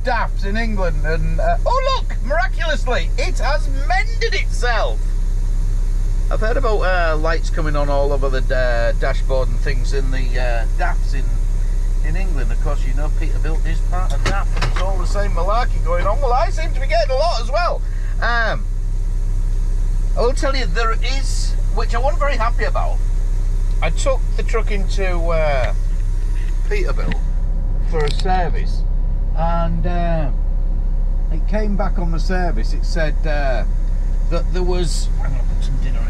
DAFs in England, and oh look, miraculously, it has mended itself. I've heard about lights coming on all over the dashboard and things in the DAFs in England. Of course, you know Peterbilt is part of DAF, and it's all the same malarkey going on. Well, I seem to be getting a lot as well. I will tell you, there is, which I wasn't very happy about. I took the truck into Peterbilt for a service, and it came back on the service. It said that there was, I'm going to put some dinner in,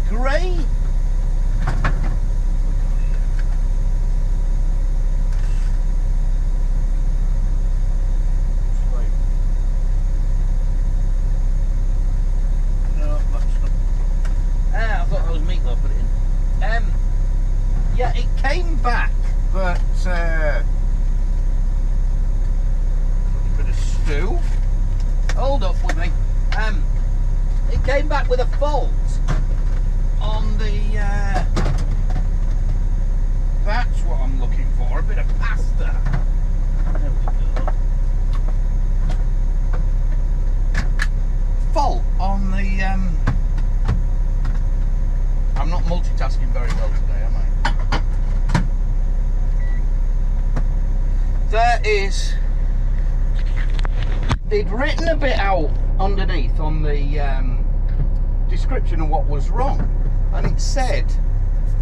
grey, I thought that was meatloaf, put it in. Yeah, it came back, but a bit of stew. Hold up with me. It came back with a fault on the. That's what I'm looking for. A bit of pasta. There we go. Fault on the. I'm not multitasking very well today, am I? There is. They'd written a bit out underneath on the description of what was wrong, and it said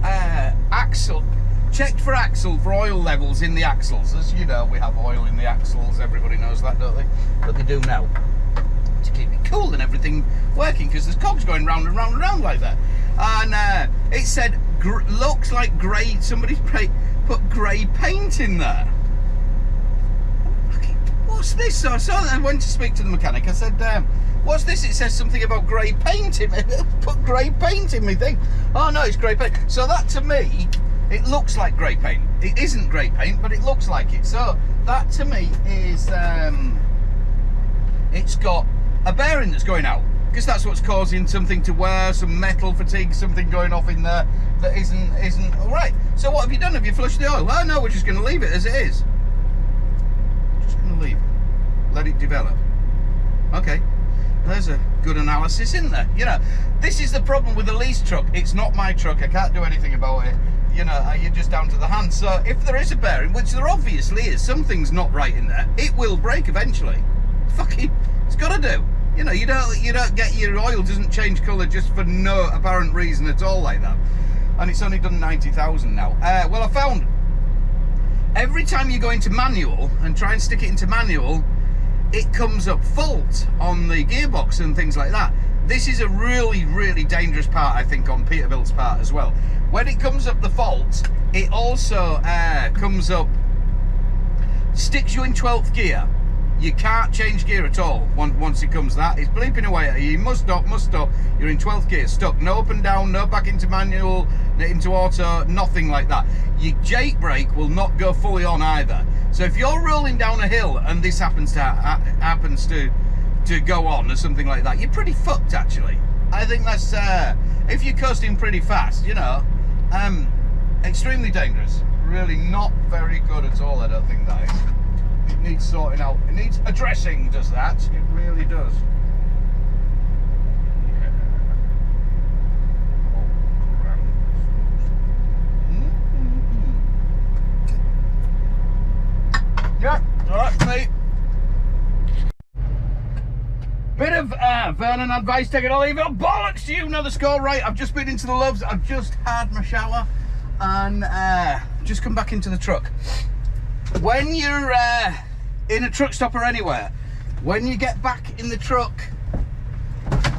axle, checked for axle for oil levels in the axles. As you know, we have oil in the axles, everybody knows that, don't they? But they do now, to keep it cool and everything working, because there's cogs going round and round and round like that. And it said looks like grey, somebody put grey paint in there. What's this? So I went to speak to the mechanic. I said, what's this? It says something about grey paint in it. Put grey paint in me thing. Oh no, it's grey paint. So that, to me, it looks like grey paint. It isn't grey paint, but it looks like it. So that, to me, is it's got a bearing that's going out, because that's what's causing something to wear, some metal fatigue, something going off in there that isn't all right. So what have you done? Have you flushed the oil? Oh no, we're just going to leave it as it is. Just going to leave it. Let it develop. Okay, there's a good analysis in there. You know, this is the problem with the lease truck. It's not my truck. I can't do anything about it. You know, you're just down to the hand. So if there is a bearing, which there obviously is, something's not right in there, it will break eventually. Fucking, it's got to do. You know, you don't get, your oil doesn't change colour just for no apparent reason at all like that. And it's only done 90,000 now. Well, I found every time you go into manual and try and stick it into manual, it comes up fault on the gearbox and things like that. This is a really, really dangerous part, I think, on Peterbilt's part as well. When it comes up the fault, it also comes up, sticks you in 12th gear. You can't change gear at all once it comes that. It's bleeping away at you. You must stop, You're in 12th gear, stuck. No up and down, no back into manual, into auto, nothing like that. Your Jake brake will not go fully on either. So if you're rolling down a hill and this happens to go on or something like that, you're pretty fucked, actually. I think that's, if you're coasting pretty fast, you know, extremely dangerous. Really not very good at all, I don't think that is. It needs sorting out. It needs addressing, does that? It really does. Yeah, alright, mate. Bit of Vernon advice, take it or leave it. Oh, bollocks to you, know the score, right? I've just been into the Loves, I've just had my shower and just come back into the truck. When you're in a truck stop or anywhere, when you get back in the truck,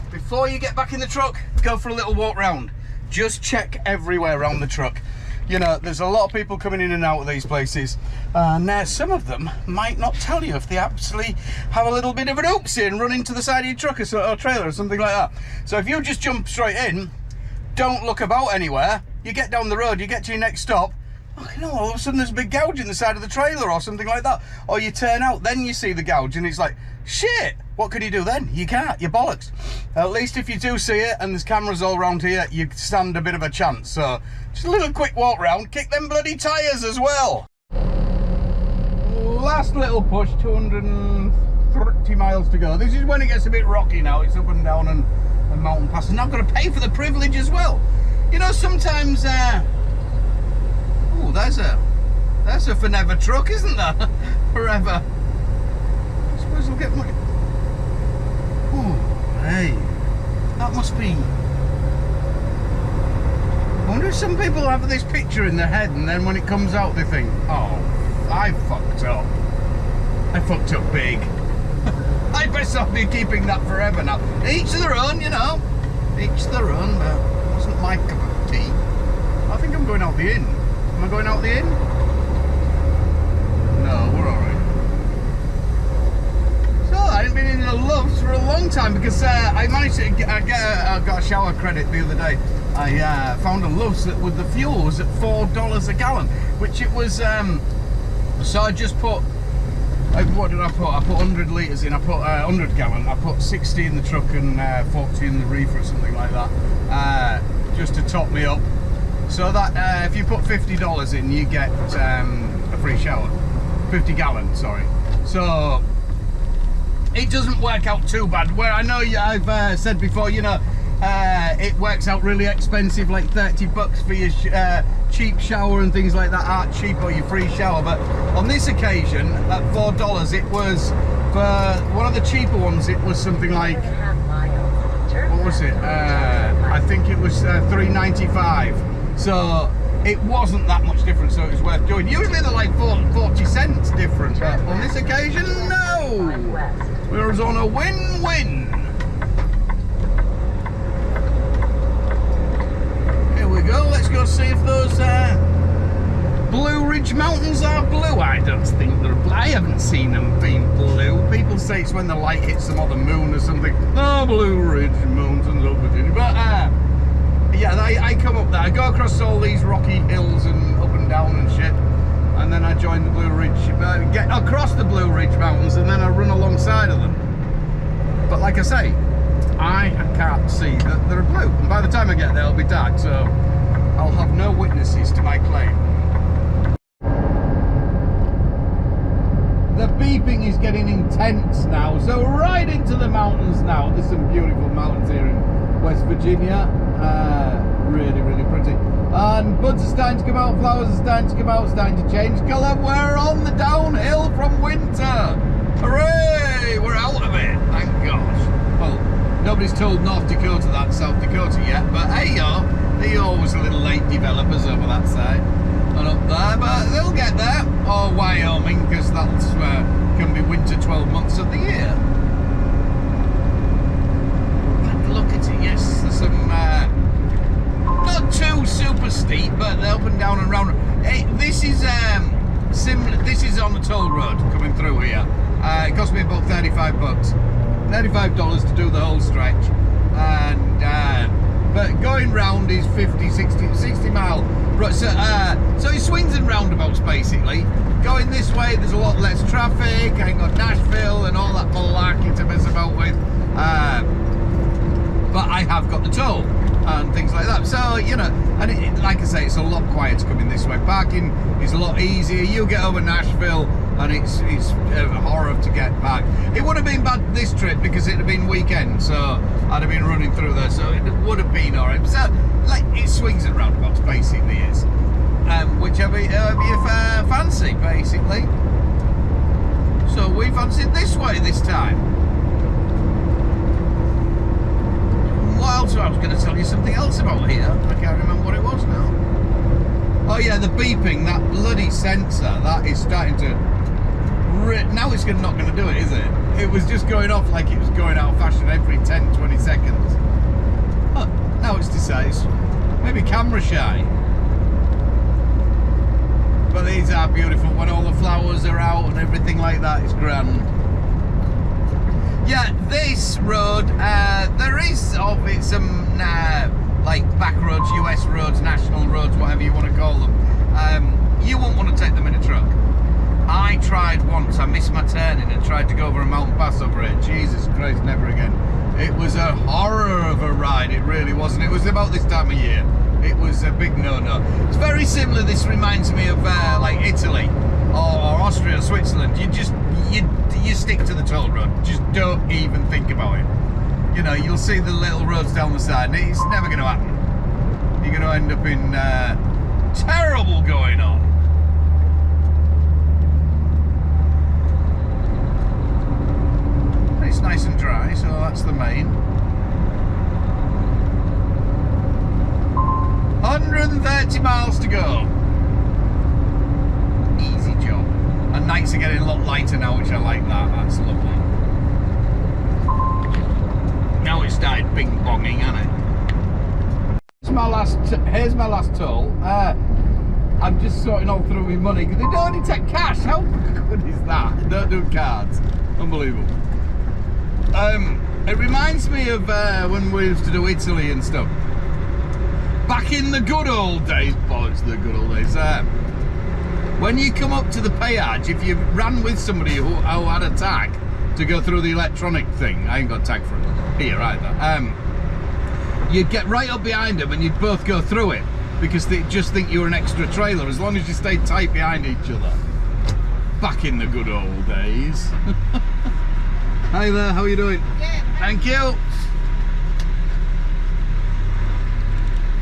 before you get back in the truck, go for a little walk round. Just check everywhere around the truck. You know, there's a lot of people coming in and out of these places, and some of them might not tell you if they actually have a little bit of an oopsie and run into the side of your truck or trailer or something like that. So if you just jump straight in, don't look about anywhere, you get down the road, you get to your next stop, you know, all of a sudden there's a big gouge in the side of the trailer or something like that. Or you turn out, then you see the gouge and it's like, shit, what can you do then? You can't, you're bollocks. At least if you do see it and there's cameras all around here, you stand a bit of a chance. So just a little quick walk round, kick them bloody tyres as well. last little push, 230 miles to go. This is when it gets a bit rocky now. It's up and down and mountain passes. And I've got to pay for the privilege as well. You know, sometimes... oh, there's a Forever truck, isn't there? Forever. I suppose we'll get my... oh, hey. That must be... I wonder if some people have this picture in their head and then when it comes out they think, oh, I fucked up. I fucked up big. I best not be keeping that forever now. Each to their own, you know. Each to their own, but it wasn't my cup of tea. I think I'm going out the inn. Am I going out the inn? No, we're alright. So, I ain't been in the Loves for a long time because I managed to I got a shower credit the other day. I found a Loves that with the fuel was at $4 a gallon, which it was, so I just put, what did I put? I put 100 litres in, I put 100 gallon, I put 60 in the truck and 40 in the reefer or something like that, just to top me up. So that if you put $50 in, you get a free shower. 50 gallons, sorry. So it doesn't work out too bad. Where I know I've said before, you know, it works out really expensive, like 30 bucks for your cheap shower and things like that aren't cheap, or your free shower. But on this occasion, at $4, it was, for one of the cheaper ones, it was something like, what was it? I think it was $3.95. So it wasn't that much different, so it was worth doing. Usually they're like 40 cents different, but on this occasion, no! We were on a win-win. Here we go, let's go see if those Blue Ridge Mountains are blue. I don't think they're blue. I haven't seen them being blue. People say it's when the light hits them on the moon or something. Oh, Blue Ridge Mountains of Virginia. But yeah, I come up there, I go across all these rocky hills and up and down and shit, and then I join the Blue Ridge, get across the Blue Ridge Mountains, and then I run alongside of them. But like I say, I can't see that they're blue, and by the time I get there it'll be dark, so I'll have no witnesses to my claim. The beeping is getting intense now, so right into the mountains now. There's some beautiful mountains here in West Virginia. Really, really pretty. And buds are starting to come out, flowers are starting to come out, starting to change colour. We're on the downhill from winter. Hooray! We're out of it, thank gosh. Well, nobody's told North Dakota that, South Dakota yet, but hey yo, they're always a little late developers over that side and up there, but they'll get there. Or Wyoming, because that's can be winter 12 months of the year. Look at it, yes, there's some, not too super steep, but up and down and round. Hey, this is similar, this is on the toll road coming through here. It cost me about 35 bucks. $35 to do the whole stretch. And, but going round is 50, 60 mile. So it swings and roundabouts basically. Going this way, there's a lot less traffic. I ain't got Nashville and all that malarkey to mess about with. But I have got the toll and things like that. So, you know, and like I say, it's a lot quieter coming this way. Parking is a lot easier. You get over Nashville and it's a horror to get back. It would have been bad this trip because it had been weekend, so I'd have been running through there, so it would have been alright. So, like, it swings and roundabouts basically is. Whichever you fancy, basically. So we fancied this way this time. So I was going to tell you something else about here. I can't remember what it was now. Oh yeah, the beeping, that bloody sensor, that is starting to... Now it's not going to do it, is it? It was just going off like it was going out of fashion every 10-20 seconds. Oh, now it's decided. Maybe camera shy. But these are beautiful when all the flowers are out and everything like that. It's grand. Yeah, this road, there is some like back roads, US roads, national roads, whatever you want to call them. You won't want to take them in a truck. I tried once, I missed my turning and tried to go over a mountain pass over it. Jesus Christ, never again. It was a horror of a ride, it really wasn't. It was about this time of year. It was a big no-no. It's very similar, this reminds me of like Italy. or Austria, Switzerland, you stick to the toll road. Just don't even think about it. You know, you'll see the little roads down the side, and it's never going to happen. You're going to end up in terrible going on. It's nice and dry, so that's the main. 130 miles to go. Easy job. And nights are getting a lot lighter now, which I like that. That's lovely. Now it started bing bonging, hasn't it? Here's my last toll. I'm just sorting all through my money because they don't only take cash. How good is that? They don't do cards. Unbelievable. It reminds me of when we used to do Italy and stuff. Back in the good old days, bollocks, the good old days. When you come up to the péage, if you ran with somebody who had a tag to go through the electronic thing, I ain't got a tag for it here either. You'd get right up behind them and you'd both go through it because they just think you're an extra trailer as long as you stay tight behind each other. Back in the good old days. Hi there, how are you doing? Yeah. Thank you.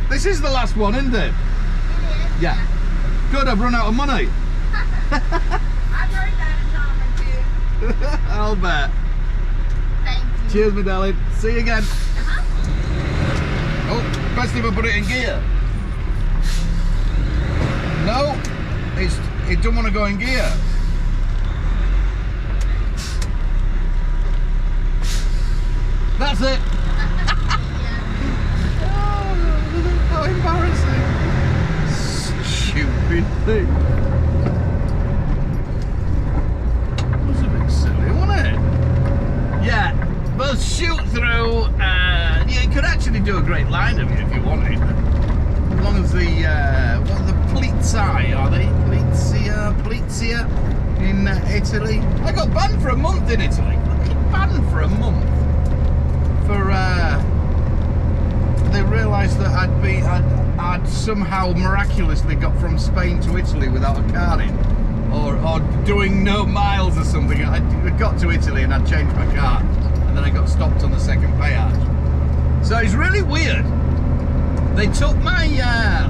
This is the last one, isn't it? It is. Yeah. Good, I've run out of money. I've heard that a time or two. I'll bet. Thank you. Cheers, my darling. See you again. Oh, best if I put it in gear. No, it don't want to go in gear. That's it. Oh, how embarrassing. Stupid thing. It was a bit silly, wasn't it? Yeah, both shoot through. Yeah, you could actually do a great line of it if you wanted. As long as the what are the Polizei, are they? Polizia in Italy. I got banned for a month in Italy. Fucking banned for a month. They realised that I'd somehow miraculously got from Spain to Italy without a card in, or doing no miles or something. I got to Italy and I'd changed my card, and then I got stopped on the second péage. So it's really weird. They took my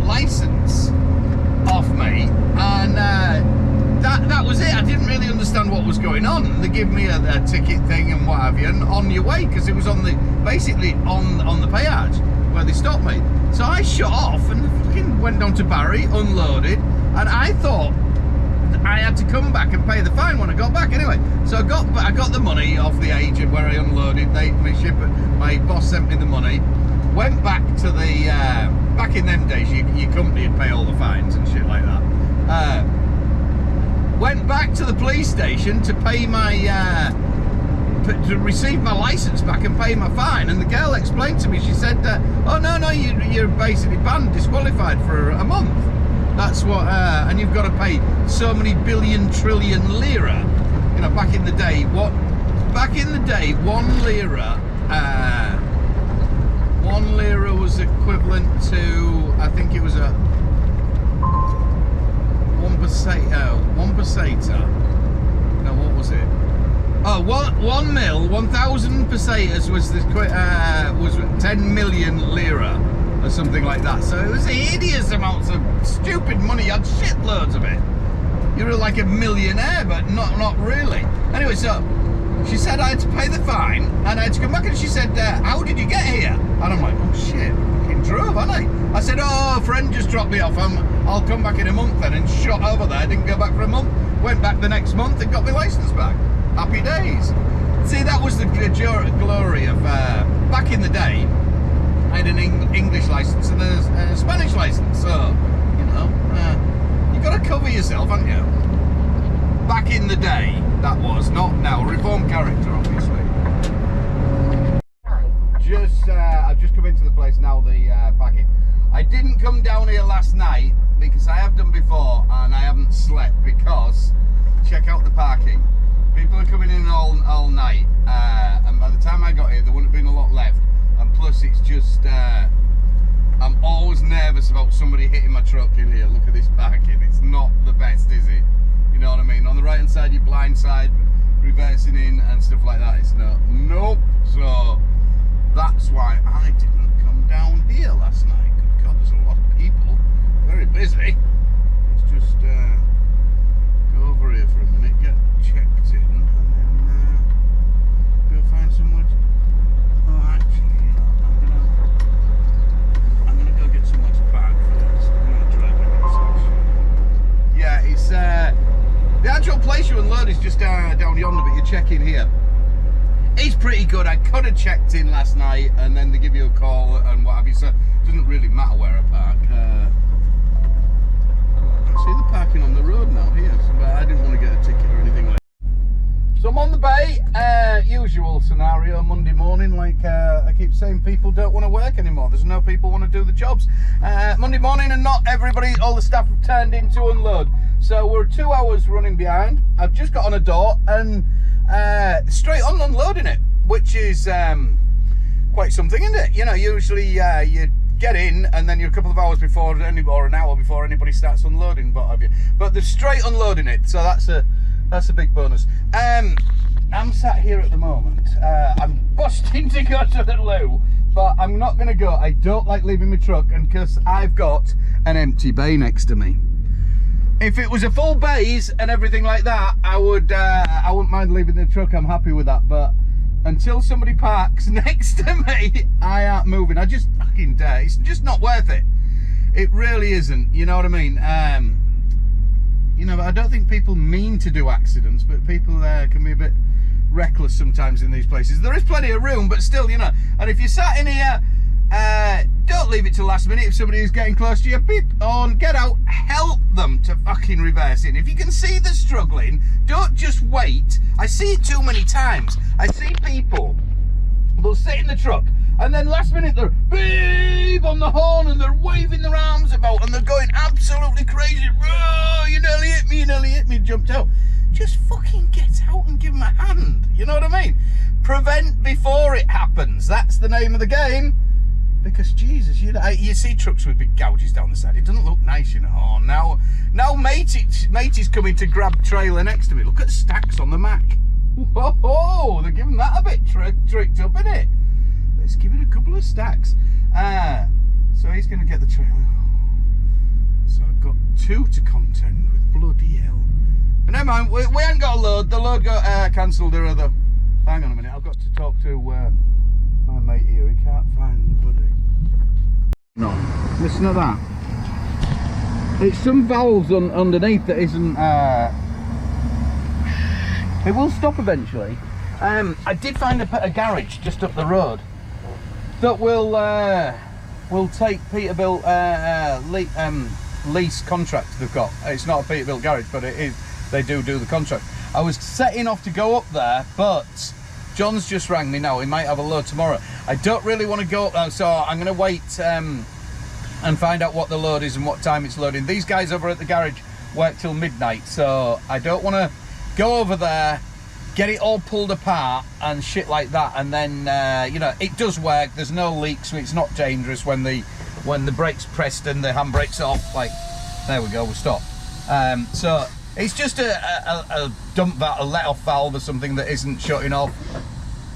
licence off me, and that was it. I didn't really understand what was going on. They give me a ticket thing and what have you, and on your way, because it was basically on the péage where they stopped me. So I shut off and fucking went down to Barry, unloaded, and I thought I had to come back and pay the fine when I got back anyway. So I got the money off the agent where I unloaded. My boss sent me the money. Went back to the back in them days, your company would pay all the fines and shit like that. Went back to the police station to pay to receive my license back and pay my fine, and the girl explained to me, she said, oh no, you're basically banned, disqualified for a month. That's what, and you've got to pay so many billion trillion lira. You know, back in the day, 1 lira was equivalent to, I think it was a 1 peseta. No, what was it? Oh, 1,000 pesetas was 10 million lira or something like that. So it was hideous amounts of stupid money. You had shitloads of it. You were like a millionaire, but not really. Anyway, so she said I had to pay the fine and I had to come back, and she said, how did you get here? And I'm like, oh shit, fucking drove, haven't I? I said, oh, a friend just dropped me off. I'll come back in a month then, and shot over there. Didn't go back for a month. Went back the next month and got my license back. Happy days. See, that was the glory of back in the day. I had an English license and a Spanish license, so you know, you got to cover yourself, haven't you? Back in the day, that was, not now. Reformed character, obviously. I've just come into the place now. The packing. I didn't come down here last night because I have done before, and I haven't slept because check out the parking. People are coming in all night, and by the time I got here, there wouldn't have been a lot left. And plus, it's just I'm always nervous about somebody hitting my truck in here. Look at this parking; it's not the best, is it? You know what I mean? On the right hand side, your blind side, reversing in and stuff like that. It's nope. So that's why I didn't come down here last night. Good God, there's a lot of people. Very busy. Let's just go over here for a minute, get checked in, and then go find somewhere to... Oh, actually, you know, I'm gonna go get somewhere to park first. I'm gonna try and get yeah, it's the actual place you unload is just down yonder, but you check in here. It's pretty good. I could have checked in last night and then they give you a call and what have you, so it doesn't really matter where I park. I see the parking on the road now here, but I didn't want to get a ticket or anything like that. So I'm on the bay, usual scenario, Monday morning, like I keep saying, people don't want to work anymore. There's no people want to do the jobs. Monday morning, and not everybody, all the staff have turned in to unload. So we're 2 hours running behind. I've just got on a door and straight on unloading it, which is quite something, isn't it? You know, usually you get in and then you're a couple of hours before or an hour before anybody starts unloading, what have you. But they're straight unloading it, so that's a big bonus. I'm sat here at the moment. I'm busting to go to the loo, but I'm not going to go. I don't like leaving my truck, and because I've got an empty bay next to me. If it was a full bays and everything like that, I wouldn't mind leaving the truck. I'm happy with that. But until somebody parks next to me, I aren't moving. I just fucking dare. It's just not worth it. It really isn't. You know what I mean? You know, but I don't think people mean to do accidents, but people can be a bit reckless sometimes in these places. There is plenty of room, but still, you know. And if you're sat in here, don't leave it till last minute. If somebody is getting close to you, beep on, get out, help them to fucking reverse in. If you can see they're struggling, don't just wait. I see it too many times. I see people, they'll sit in the truck and then last minute they're beep on the horn and they're waving their arms about and they're going absolutely crazy. Oh, you nearly hit me, jumped out. Just fucking get out and give them a hand. You know what I mean? Prevent before it happens. That's the name of the game. Because Jesus, you see trucks with big gouges down the side. It doesn't look nice, you know. Oh, now matey's coming to grab trailer next to me. Look at stacks on the Mac. Whoa, they're giving that a bit tricked up, isn't it? Let's give it a couple of stacks. So he's going to get the trailer. So I've got two to contend with. Bloody hell. But never mind, we ain't got a load. The load got cancelled or other. Hang on a minute, I've got to talk to my mate here. He can't find the buddy. No, listen to that. It's some valves underneath that isn't. It will stop eventually. I did find a garage just up the road that will take Peterbilt lease contract they've got. It's not a Peterbilt garage, but it is. They do the contract. I was setting off to go up there, but John's just rang me now. He might have a load tomorrow. I don't really want to go up there, so I'm going to wait and find out what the load is and what time it's loading. These guys over at the garage work till midnight, so I don't want to go over there, get it all pulled apart and shit like that, and then you know, it does work. There's no leaks, so it's not dangerous when the brake's pressed and the handbrake's off. Like, there we go, we'll stop. So it's just a dump valve, a let-off valve or something that isn't shutting off.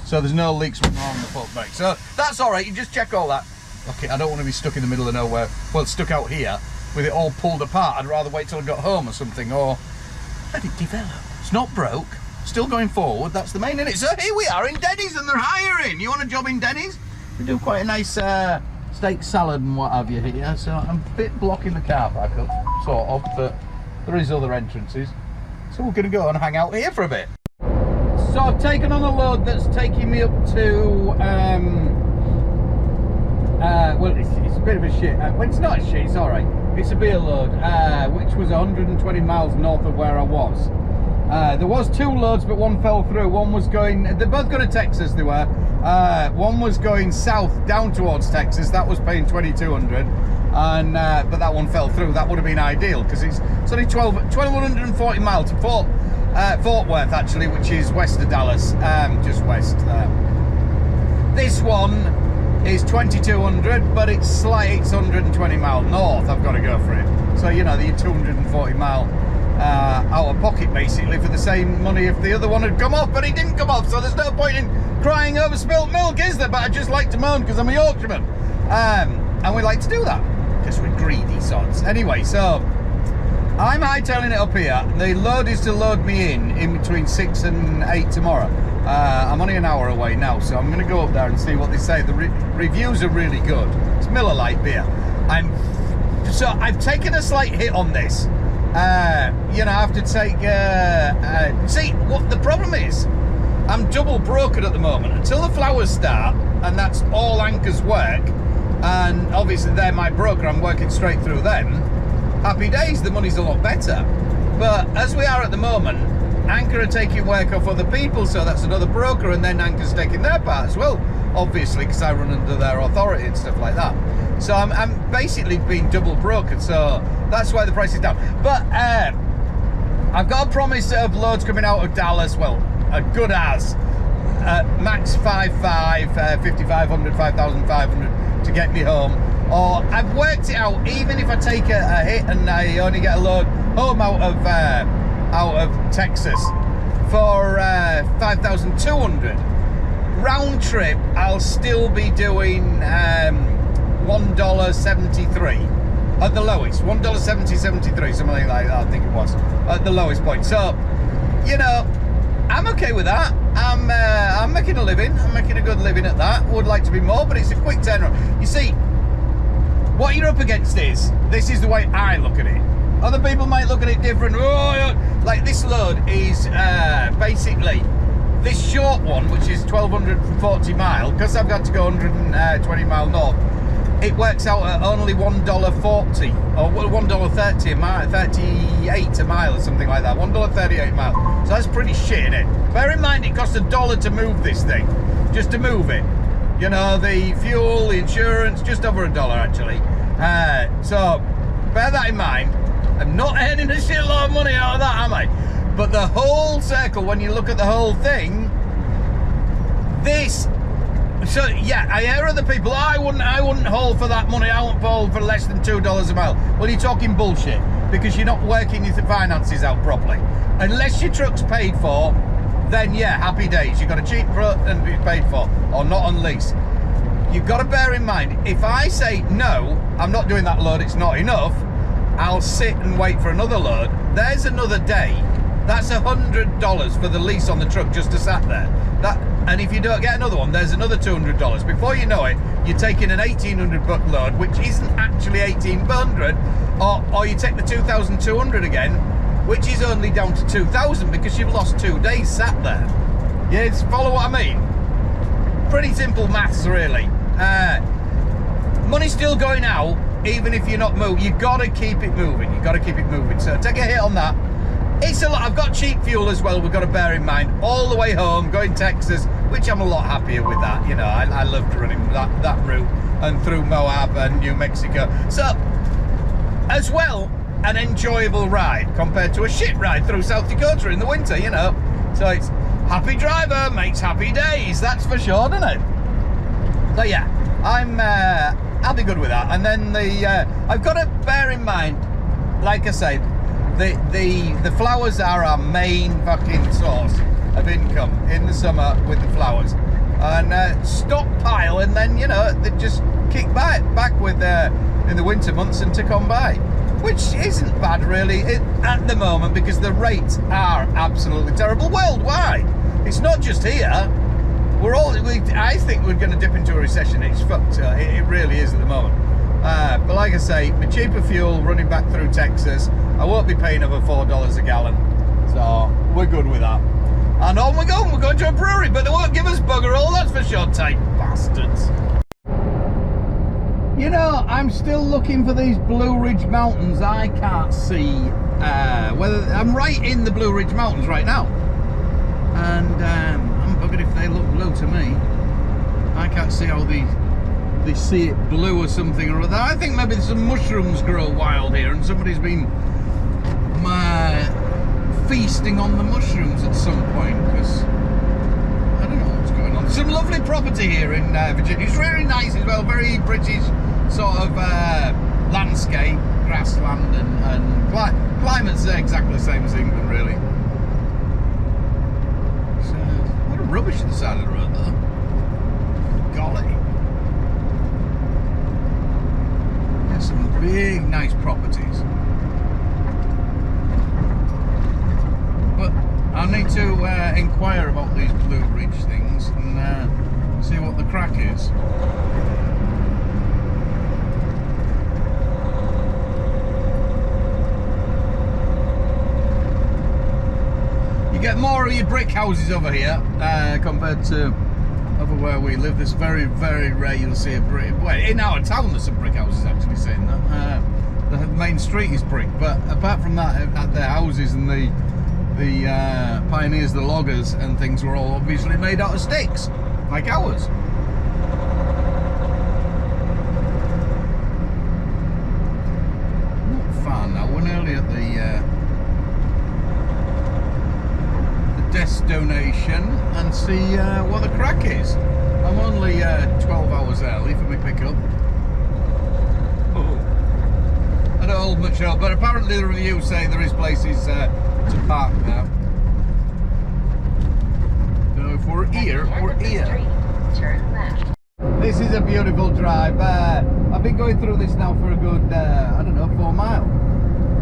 So there's no leaks from on the foot brake. So that's all right, you just check all that. Okay, I don't want to be stuck in the middle of nowhere, well, stuck out here with it all pulled apart. I'd rather wait till I got home or something, or let it develop. It's not broke, still going forward, that's the main, innit? So here we are in Denny's and they're hiring. You want a job in Denny's? We do quite a nice steak salad and what have you here, so I'm a bit blocking the car park up, sort of, but there is other entrances. So we're going to go and hang out here for a bit. So I've taken on a load that's taking me up to, well, it's a bit of a shit. Well, it's not a shit, it's all right. It's a beer load, which was 120 miles north of where I was. There was two loads, but one fell through. One was going, they're both going to Texas, they were. One was going south down towards Texas. That was paying 2,200. And but that one fell through. That would have been ideal because it's only 1,240 miles to Fort Worth, actually, which is west of Dallas, just west there. This one is 2,200, but it's 120 miles north. I've got to go for it. So, you know, the 240 mile out of pocket basically for the same money if the other one had come off, but it didn't come off, so there's no point in crying over spilt milk, is there? But I just like to moan because I'm a Yorkshireman, and we like to do that because we're greedy sods. Anyway, so I'm hightailing it up here. The load is to load me in between 6 and 8 tomorrow. I'm only an hour away now, so I'm going to go up there and see what they say. The reviews are really good. It's Miller Lite beer. So I've taken a slight hit on this. You know, I have to take. See, what the problem is, I'm double brokered at the moment until the flowers start, and that's all Anchor's work. And obviously they're my broker. I'm working straight through them. Happy days, the money's a lot better. But as we are at the moment, Anchor are taking work off other people, so that's another broker, and then Anchor's taking their part as well, obviously, because I run under their authority and stuff like that. So I'm basically being double brokered, so that's why the price is down. But I've got a promise of loads coming out of Dallas, well, a good as. Max 5,500, 5,500, 5,500 to get me home. Or I've worked it out, even if I take a hit and I only get a load home out of Texas for 5,200 round trip, I'll still be doing $1.73 at the lowest. $1.73, something like that, I think it was, at the lowest point. So, you know, I'm okay with that. I'm making a living. I'm making a good living at that. Would like to be more, but it's a quick turnaround. You see, what you're up against is, this is the way I look at it. Other people might look at it different. Oh, like this load is basically this short one, which is 1,240 mile, because I've got to go 120 mile north. It works out at only $1.40 or $1.30 a mile, 38 a mile or something like that. $1.38 a mile. So that's pretty shit, innit? Bear in mind, it costs $1 to move this thing, just to move it. You know, the fuel, the insurance, just over $1 actually. So bear that in mind. I'm not earning a shitload of money out of that, am I? But the whole circle, when you look at the whole thing, this. So yeah, I hear other people. Oh, I wouldn't haul for that money. I wouldn't haul for less than $2 a mile. Well, you're talking bullshit because you're not working your finances out properly. Unless your truck's paid for, then yeah, happy days. You've got a cheap truck and it's paid for, or not on lease. You've got to bear in mind, if I say no, I'm not doing that load, it's not enough, I'll sit and wait for another load. There's another day. That's $100 for the lease on the truck just to sat there. And if you don't get another one, there's another $200. Before you know it, you're taking an 1,800 buck load, which isn't actually 1,800, or you take the 2,200 again, which is only down to 2,000 because you've lost 2 days sat there. Yeah, follow what I mean? Pretty simple maths, really. Money's still going out, even if you're not moving. You've got to keep it moving. You've got to keep it moving. So take a hit on that. It's a lot. I've got cheap fuel as well, we've got to bear in mind. All the way home, going Texas, which I'm a lot happier with that. You know, I loved running that route and through Moab and New Mexico. So, as well, an enjoyable ride compared to a shit ride through South Dakota in the winter, you know. So it's happy driver makes happy days, that's for sure, doesn't it? So yeah, I'll be good with that. And then I've got to bear in mind, like I said, the flowers are our main fucking source of income in the summer with the flowers. And stockpile, and then, you know, they just kick back with in the winter months and to come by. Which isn't bad really at the moment, because the rates are absolutely terrible worldwide. It's not just here. I think we're going to dip into a recession. It's fucked. It really is at the moment. But like I say, the cheaper fuel running back through Texas, I won't be paying over $4 a gallon. So we're good with that. And on we go. We're going to a brewery, but they won't give us bugger all, that's for sure, tight bastards. You know, I'm still looking for these Blue Ridge Mountains. I can't see whether I'm right in the Blue Ridge Mountains right now, and I'm buggered if they look blue to me. I can't see how they see it blue or something or other. I think maybe some mushrooms grow wild here, and somebody's been feasting on the mushrooms at some point, because I don't know what's going on. Some lovely property here in Virginia. It's really nice as well, very British sort of landscape, grassland and climate's exactly the same as England, really. So, what a rubbish at the side of the road, though. Golly. There's some big, nice properties. But I need to inquire about these Blue Ridge things and see what the crack is. You get more of your brick houses over here compared to over where we live. There's very, very rare you'll see a brick. Well, in our town there's some brick houses, actually, saying that. The main street is brick, but apart from that, at their houses and the pioneers, the loggers and things were all obviously made out of sticks, like ours. Not far now, we're nearly at the destination and see what the crack is. I'm only 12 hours early for my pickup. I don't hold much hope, but apparently the reviews say there is places to park now. So if we're here, we're here. Turn left. This is a beautiful drive. I've been going through this now for a good, I don't know, 4 miles.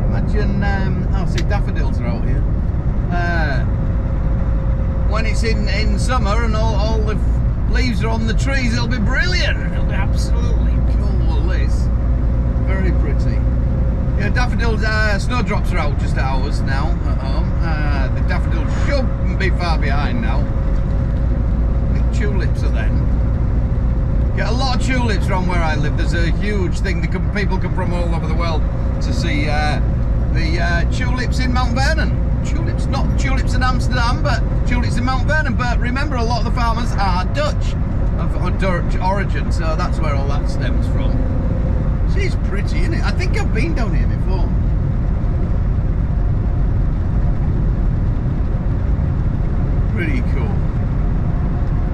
Imagine, I'll see daffodils are out here. When it's in summer and all the leaves are on the trees, it'll be brilliant. It'll be absolutely cool, this. Very pretty. Yeah, daffodils, snowdrops are out just hours now at home. The daffodils shouldn't be far behind now. I think tulips are then. Get a lot of tulips around where I live. There's a huge thing. People come from all over the world to see the tulips in Mount Vernon. Tulips, not tulips in Amsterdam, but tulips in Mount Vernon. But remember, a lot of the farmers are Dutch, of Dutch origin, so that's where all that stems from. She's pretty, isn't it? I think I've been down here before. Pretty cool.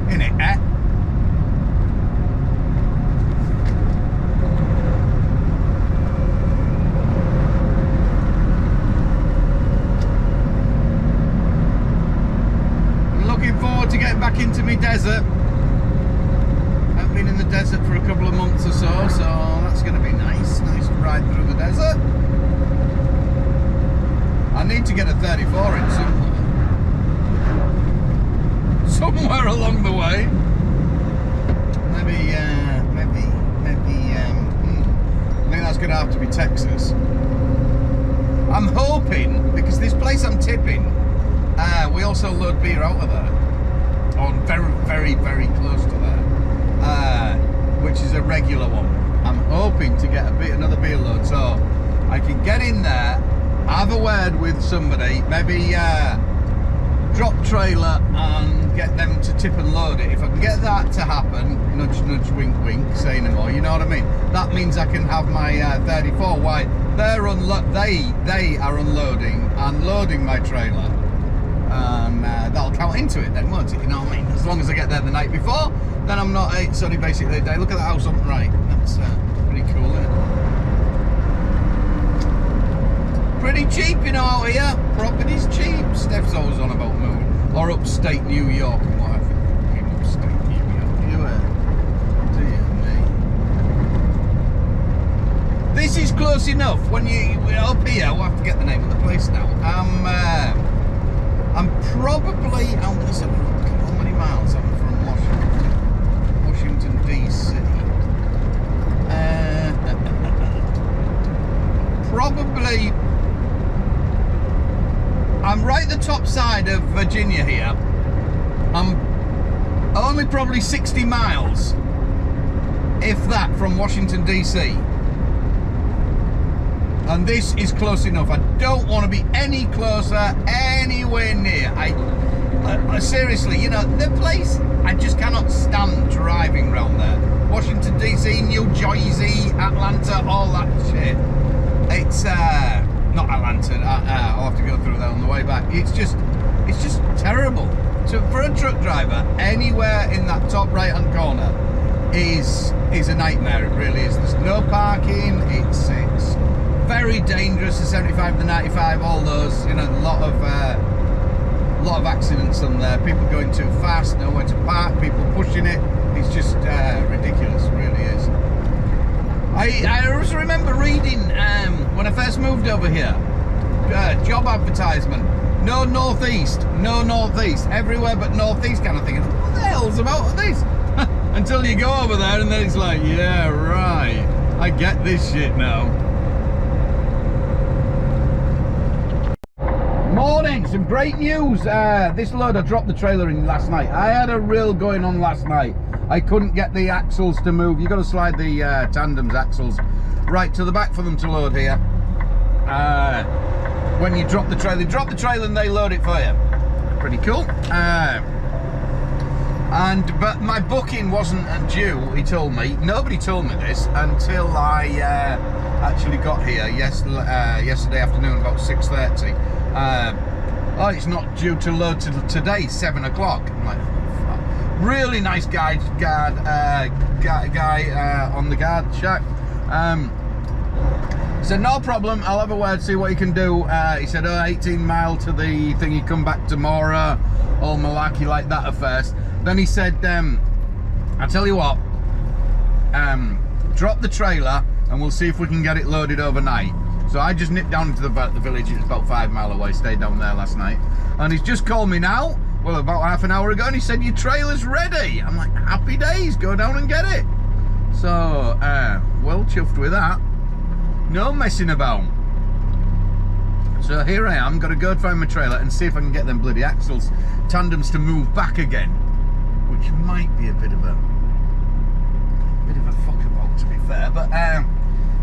Isn't it, eh? I'm looking forward to getting back into my desert. I've been in the desert for a couple of months or so that's going to be nice. Nice ride through the desert. I need to get a 34 in somewhere along the way. Maybe I think that's going to have to be Texas. I'm hoping, because this place I'm tipping, we also load beer out of there, or very, very, very close to there. Which is a regular one. I'm hoping to get another beer load, so I can get in there, have a word with somebody, maybe drop trailer and get them to tip and load it. If I can get that to happen, nudge nudge wink wink, say no more, you know what I mean? That means I can have my 34. Why? They are unloading and loading my trailer, and that'll count into it then, won't it? You know what I mean? As long as I get there the night before, then I'm not, it's only basically a day. Look at the house on the right. That's pretty cool, isn't it? Pretty cheap, you know, out here. Property's cheap. Steph's always on about moving. Or upstate New York and what have you. Upstate New York. Dear me. This is close enough. When we're up here, we'll have to get the name of the place now. I'm probably, how many miles am I from Washington DC? Probably, I'm right at the top side of Virginia here. I'm only probably 60 miles, if that, from Washington DC. And this is close enough. I don't want to be any closer, anywhere near. I seriously, you know, the place, I just cannot stand driving around there. Washington DC, New Jersey, Atlanta, all that shit. It's not Atlanta. I'll have to go through that on the way back. It's just terrible. So for a truck driver, anywhere in that top right-hand corner is a nightmare. It really is. There's no parking. It's very dangerous, the 75, the 95, all those, you know, a lot of accidents on there, people going too fast, nowhere to park, people pushing it. It's just ridiculous, it really is. I also remember reading when I first moved over here, job advertisement, no northeast, everywhere but northeast, kind of thinking, what the hell's about this? Until you go over there and then it's like, yeah, right, I get this shit now. Morning, some great news. This load, I dropped the trailer in last night. I had a reel going on last night. I couldn't get the axles to move. You've got to slide the tandem's axles right to the back for them to load here. When you drop the trailer and they load it for you. Pretty cool. But my booking wasn't due, he told me. Nobody told me this until I actually got here yesterday afternoon about 6:30. Oh, it's not due to load till today, 7 o'clock. I'm like, fuck. Really nice guy on the guard shack. Said, no problem, I'll have a word, see what you can do. He said, 18 mile to the thing, you come back tomorrow. All malarkey like that at first. Then he said, I'll tell you what, drop the trailer and we'll see if we can get it loaded overnight. So I just nipped down to the village. It was about 5 miles away, stayed down there last night. And he's just called me now, well, about half an hour ago, and he said, your trailer's ready. I'm like, happy days, go down and get it. So, well chuffed with that. No messing about. So here I am, got to go find my trailer and see if I can get them bloody axles, tandems to move back again. Which might be a bit of a fuck about, to be fair, but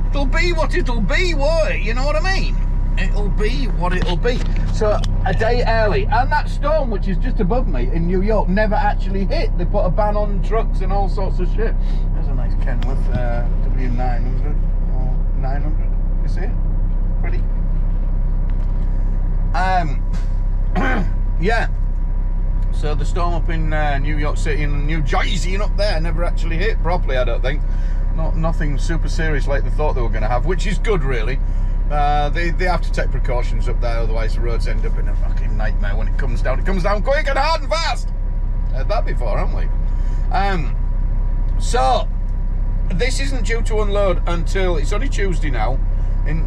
it'll be what it'll be, won't it? You know what I mean? It'll be what it'll be. So a day early, and that storm, which is just above me in New York, never actually hit. They put a ban on trucks and all sorts of shit. There's a nice Kenworth W900 or 900. You see it? Pretty. Yeah. So the storm up in New York City and New Jersey and up there never actually hit properly, I don't think. Nothing super serious like they thought they were going to have, which is good, really. They have to take precautions up there, otherwise the roads end up in a fucking nightmare when it comes down. It comes down quick and hard and fast. Heard that before, haven't we? So this isn't due to unload until, it's only Tuesday now,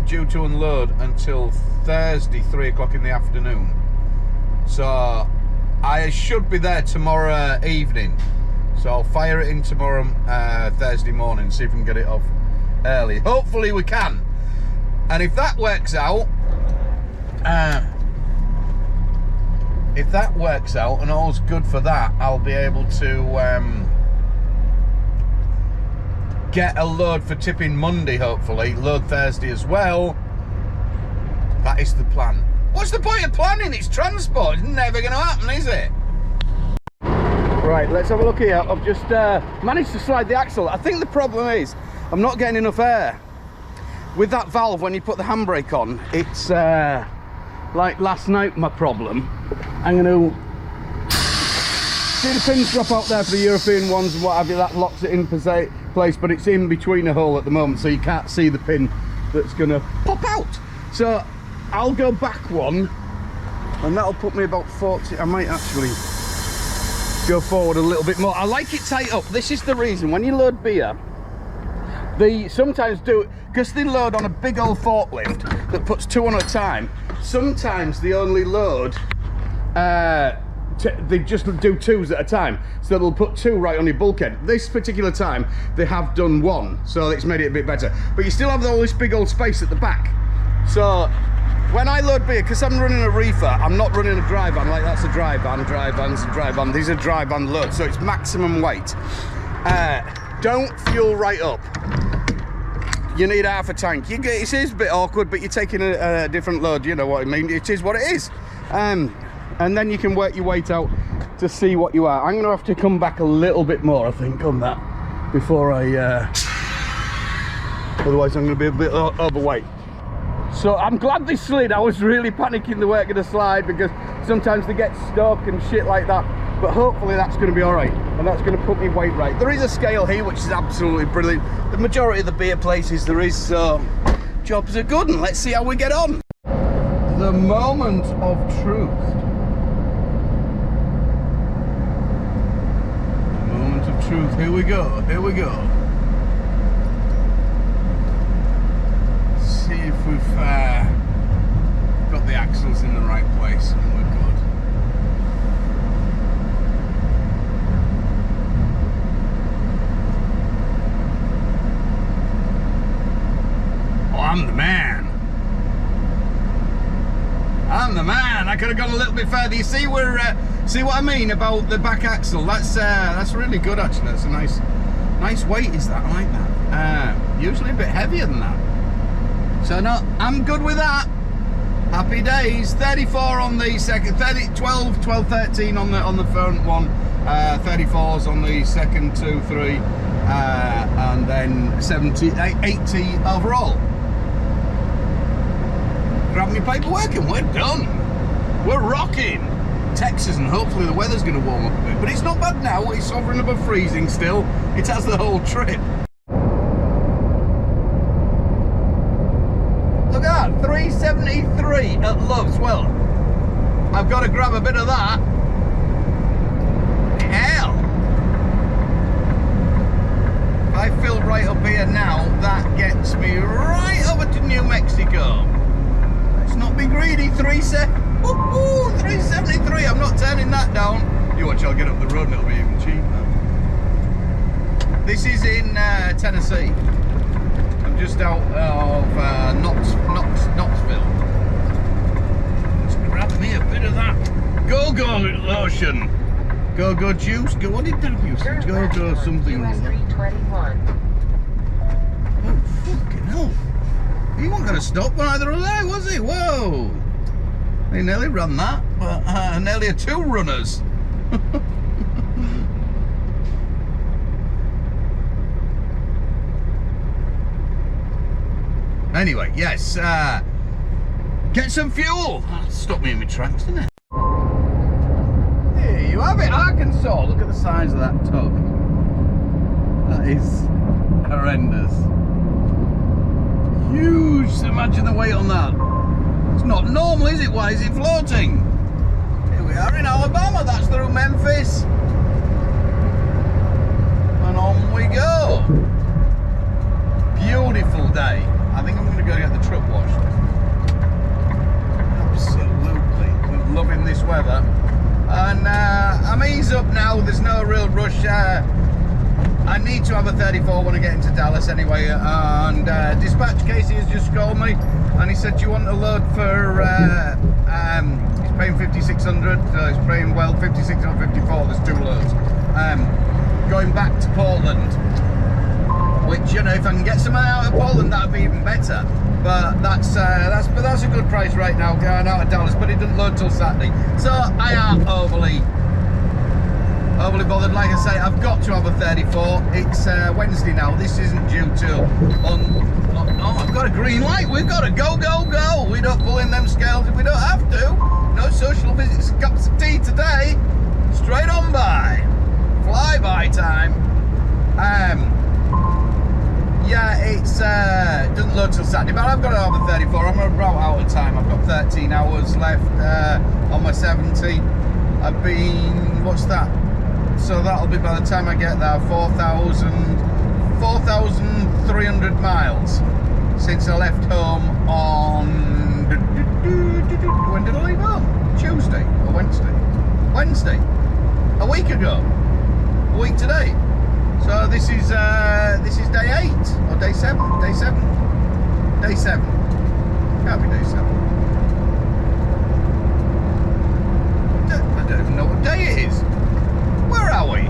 due to unload until Thursday, 3 o'clock in the afternoon. So I should be there tomorrow evening. So I'll fire it in tomorrow, Thursday morning, see if we can get it off early. Hopefully we can. And if that works out, and all's good for that, I'll be able to get a load for tipping Monday, hopefully. Load Thursday as well. That is the plan. What's the point of planning? It's transport. It's never going to happen, is it? Right, let's have a look here. I've just managed to slide the axle. I think the problem is I'm not getting enough air. With that valve, when you put the handbrake on, it's like last night my problem. I'm going to see the pins drop out there for the European ones and what have you. That locks it in place, but it's in between a hole at the moment, so you can't see the pin that's going to pop out. So I'll go back one, and that'll put me about 40. I might actually go forward a little bit more. I like it tight up. This is the reason when you load beer, they sometimes do it because they load on a big old forklift that puts 2 on at a time. Sometimes they only load, they just do 2s at a time, so they'll put 2 right on your bulkhead. This particular time they have done 1, so it's made it a bit better, but you still have all this big old space at the back. So when I load beer, because I'm running a reefer, I'm not running a dry van. Like, that's a dry van's a dry van. These are dry van loads, so it's maximum weight. Don't fuel right up. You need half a tank. It is a bit awkward, but you're taking a different load, you know what I mean? It is what it is. And then you can work your weight out to see what you are. I'm going to have to come back a little bit more, I think, on that before I... otherwise I'm going to be a bit overweight. So I'm glad they slid. I was really panicking they weren't going to slide because sometimes they get stuck and shit like that. But hopefully that's going to be all right, and that's going to put me weight right. There is a scale here, which is absolutely brilliant. The majority of the beer places there is, so Job's a good one. Let's see how we get on. The moment of truth. The moment of truth. Here we go. Here we go. Let's see if we've got the axles in the right place and we're good. Oh, I'm the man. I'm the man. I could have gone a little bit further. You see, see what I mean about the back axle? That's really good actually. That's a nice weight. Is that? I like that. Usually a bit heavier than that. So no, I'm good with that. Happy days. 34 on the second, 12, 13 on the front one, 34s on the second 2, 3, and then 70, 80 overall. Grab my paperwork and we're done. We're rocking. Texas, and hopefully the weather's going to warm up a bit, but it's not bad now. It's hovering above freezing still. It has the whole trip. Look at that, 373 at Love's. Well, I've got to grab a bit of that. Hell. If I fill right up here now, that gets me right over to New Mexico. Let's not be greedy. 373. I'm not turning that down. You watch, I'll get up the road and it'll be even cheaper. This is in Tennessee. Just out of Knoxville. Let's grab me a bit of that go-go lotion. Go-go juice. What did that use? Go-go something. US 321. Oh, fucking hell. He wasn't going to stop either of they, was he? Whoa. They nearly run that, but nearly a 2 runners. Anyway, yes, get some fuel. That stopped me in my tracks, didn't it? Here you have it, Arkansas. Look at the size of that tug. That is horrendous. Huge. Imagine the weight on that. It's not normal, is it? Why is it floating? Here we are in Alabama. That's through Memphis. And on we go. Beautiful day. I think I'm going to go get the truck washed. Absolutely. We're loving this weather. And I'm eased up now. There's no real rush. I need to have a 34 when I get into Dallas anyway. And dispatch Casey has just called me. And he said, do you want a load for... he's paying 5,600. He's paying, well, 56 or 54. There's 2 loads. Going back to Portland. Which, you know, if I can get some out of Poland, that'd be even better. But that's a good price right now going out of Dallas. But it doesn't load till Saturday, so I am overly bothered. Like I say, I've got to have a 34. It's Wednesday now. This isn't due till oh, I've got a green light. We've got to go. We don't pull in them scales if we don't have to. No social visits, cups of tea today. Straight on by. Fly-by time. Yeah, it's doesn't load till Saturday, but I've got to have a 34. I'm about out of time. I've got 13 hours left on my 70. I've been, what's that? So that'll be, by the time I get there, 4,300 miles since I left home on, when did I leave home? Tuesday or Wednesday? Wednesday. A week ago. A week today. So this is day 8 or day 7. Day 7. Day 7. Can't be day 7. I don't even know what day it is. Where are we?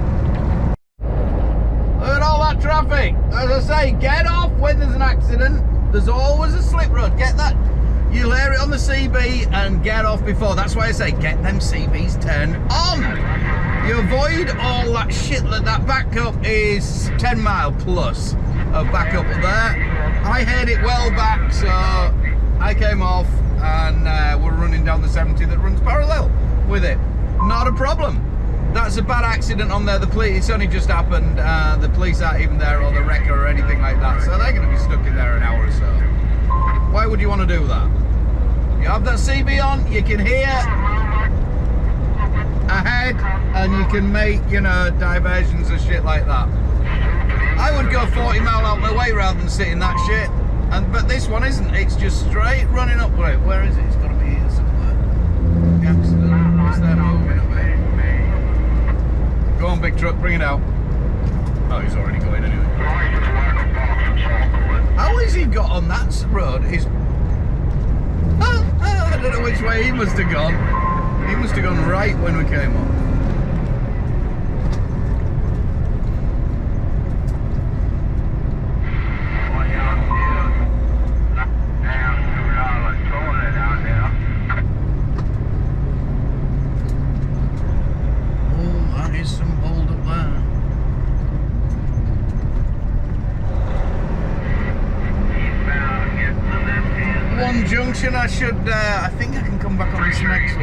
Look at all that traffic. As I say, get off when there's an accident. There's always a slip road. Get that. You'll hear it on the CB and get off before. That's why I say get them CBs turned on. You avoid all that shit. That backup is 10 mile plus of backup there. I heard it well back, so I came off and we're running down the 70 that runs parallel with it. Not a problem. That's a bad accident on there. The police, it's only just happened. The police aren't even there, or the wrecker or anything like that. So they're going to be stuck in there an hour or so. would you want to do that? You have that CB on, you can hear ahead, and you can make, you know, diversions and shit like that. I would go 40 mile out my way rather than sit in that shit. But this one isn't, it's just straight running up. Right, where is it? It's got to be here somewhere. The accident, is there moving a bit? Go on, big truck, bring it out. Oh, he's already going anyway. How has he got on that road? I don't know which way he must have gone. He must have gone right when we came up. Oh, that is some hold up there. One junction I should, I think I can come back on this next one.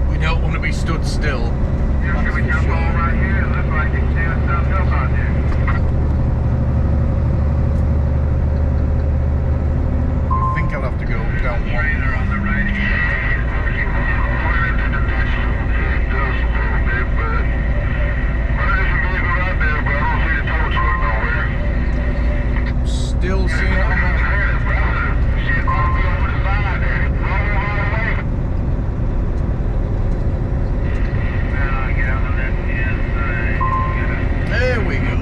We don't want to be stood still. That's for sure. Right here. It looks like it's standing stuff up out there. I think I'll have to go down one. Trailer on the right here. Still seeing it on that. There we go.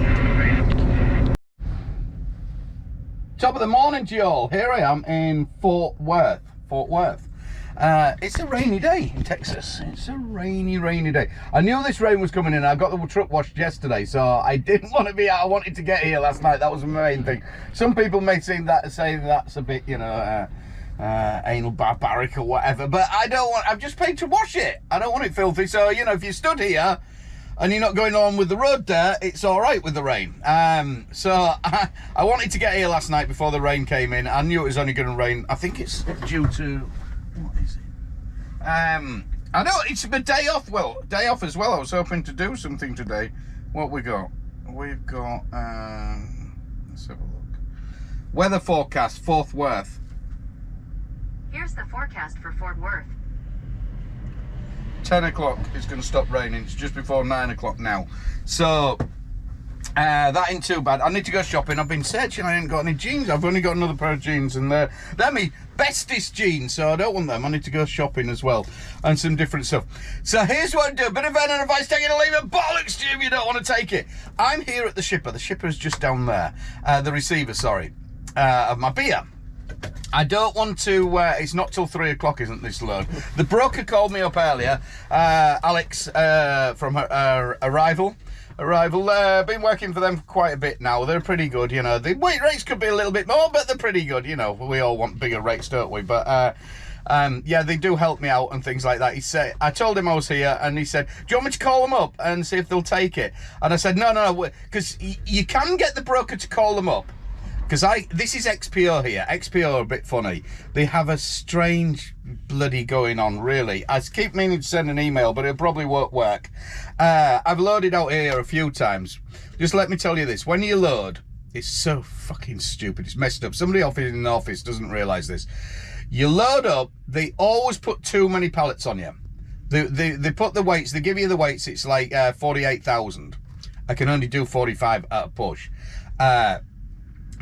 Top of the morning to you all. Here I am in Fort Worth. It's a rainy day in Texas. It's a rainy day. I knew this rain was coming in. I got the truck washed yesterday, so I didn't want to be out. I wanted to get here last night. That was the main thing. Some people may say that's a bit, you know, anal barbaric or whatever, but I don't want. I've just paid to wash it. I don't want it filthy. So, you know, if you stood here and you're not going on with the road there, it's all right with the rain. So I wanted to get here last night before the rain came in. I knew it was only going to rain. I think it's due to, what is it? I know it's a day off. Well, day off as well. I was hoping to do something today. What we got? We've got, let's have a look. Weather forecast, Fort Worth. Here's the forecast for Fort Worth. 10 o'clock it's going to stop raining. It's just before 9 o'clock now. So, that ain't too bad. I need to go shopping. I've been searching. I ain't got any jeans. I've only got another pair of jeans, and they're my bestest jeans, so I don't want them. I need to go shopping as well, and some different stuff. So here's what I do. A bit of an advice, take it or leave it. Bollocks to you if you don't want to take it. I'm here at the shipper. The shipper's just down there. The receiver, sorry, of my beer. I don't want to, it's not till 3 o'clock, isn't this load? The broker called me up earlier, Alex from her Arrival. Been working for them for quite a bit now. They're pretty good, you know. The weight rates could be a little bit more, but they're pretty good, you know. We all want bigger rates, don't we? But yeah, they do help me out and things like that. He said, I told him I was here, and he said, do you want me to call them up and see if they'll take it? And I said, no, because you can get the broker to call them up. Because this is XPO here. XPO are a bit funny. They have a strange bloody going on, really. I keep meaning to send an email, but it probably won't work. I've loaded out here a few times. Just let me tell you this. When you load, it's so fucking stupid. It's messed up. Somebody in the office doesn't realise this. You load up, they always put too many pallets on you. They put the weights, they give you the weights, it's like 48,000. I can only do 45 at a push.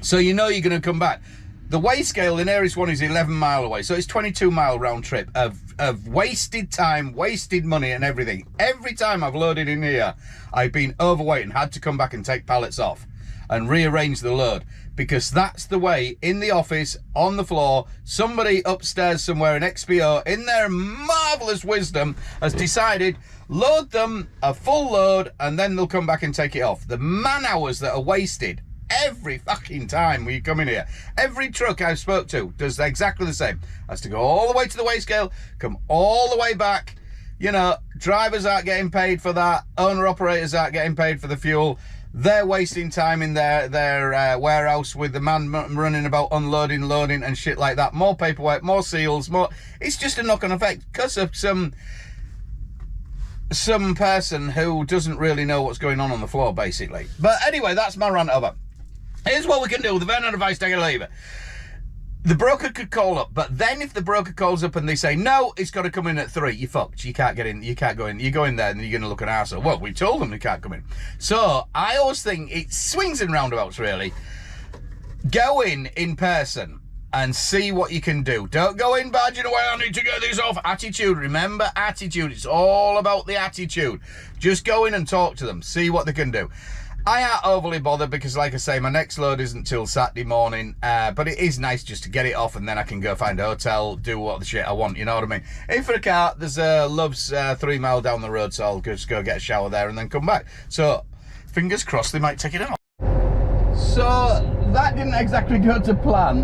So you know you're going to come back. The weigh scale, the nearest one is 11 mile away. So it's 22 mile round trip of wasted time, wasted money and everything. Every time I've loaded in here, I've been overweight and had to come back and take pallets off and rearrange the load. Because that's the way, in the office, on the floor, somebody upstairs somewhere in XPO, in their marvellous wisdom, has decided, load them a full load and then they'll come back and take it off. The man hours that are wasted every fucking time we come in here. Every truck I've spoke to does exactly the same. Has to go all the way to the weigh scale, come all the way back. You know, drivers aren't getting paid for that. Owner-operators aren't getting paid for the fuel. They're wasting time in their warehouse with the man running about unloading, loading and shit like that. More paperwork, more seals, more... It's just a knock-on effect because of some some person who doesn't really know what's going on the floor, basically. But anyway, that's my rant over. Here's what we can do. The vendor advice, take it or leave it. The broker could call up, but then if the broker calls up and they say, no, it's got to come in at 3, you're fucked. You can't get in. You can't go in. You go in there and you're going to look an arsehole. Well, we told them they can't come in. So I always think it swings and roundabouts, really. Go in person and see what you can do. Don't go in badging away, I need to get this off. Attitude, remember attitude. It's all about the attitude. Just go in and talk to them. See what they can do. I ain't overly bothered because, like I say, my next load isn't till Saturday morning. But it is nice just to get it off and then I can go find a hotel, do what the shit I want, you know what I mean? In for a car, there's Love's 3 mile down the road, so I'll just go get a shower there and then come back. So, fingers crossed they might take it out. So, that didn't exactly go to plan.